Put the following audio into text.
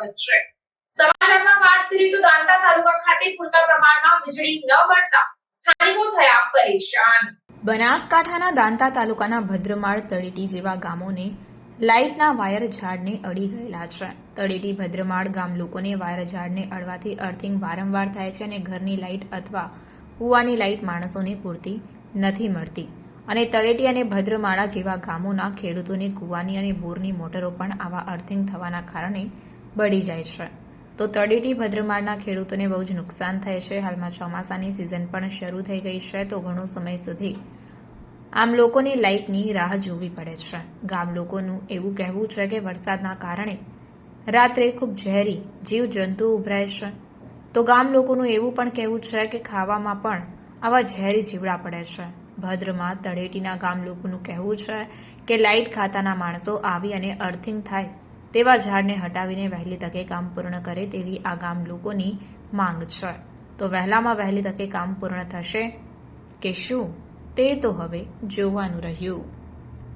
વધશે। સમાચારમાં વાત કરીએ તો દાંતા તાલુકા ખાતે પૂરતા પ્રમાણમાં વીજળી ન મળતા સ્થાનિકો થયા પરેશાન। બનાસકાંઠાના દાંતા તાલુકાના ભદ્રમાળ, તળેટી જેવા ગામોને લાઇટના વાયર ઝાડને અડી ગયેલા છે। તળેટી ભદ્રમાળ ગામ લોકોને વાયર ઝાડને અડવાથી અર્થિંગ વારંવાર થાય છે અને ઘરની લાઇટ અથવા કૂવાની લાઇટ માણસોને પૂરતી નથી મળતી અને તળેટી અને ભદ્રમાળા જેવા ગામોના ખેડૂતોને કૂવાની અને બોરની મોટરો પણ આવા અર્થિંગ થવાના કારણે બળી જાય છે। તો તળેટી ભદ્રમાળના ખેડૂતોને બહુ જ નુકસાન થાય છે। હાલમાં ચોમાસાની સિઝન પણ શરૂ થઈ ગઈ છે, તો ઘણો સમય સુધી આમ લોકોને લાઇટની રાહ જોવી પડે છે। ગામ લોકોનું એવું કહેવું છે કે વરસાદના કારણે રાત્રે ખૂબ ઝેરી જીવજંતુ ઉભરાય છે, તો ગામ લોકોનું એવું પણ કહેવું છે કે ખાવામાં પણ આવા ઝેરી જીવડા પડે છે। ભદ્રમાં તળેટીના ગામ લોકોનું કહેવું છે કે લાઇટ ખાતાના માણસો આવી અને અર્થિંગ થાય તેવા ઝાડને હટાવીને વહેલી તકે કામ પૂર્ણ કરે તેવી આ ગામ લોકોની માંગ છે। તો વહેલામાં વહેલી તકે કામ પૂર્ણ થશે કે શું, તે તો હવે જોવાનું રહ્યું।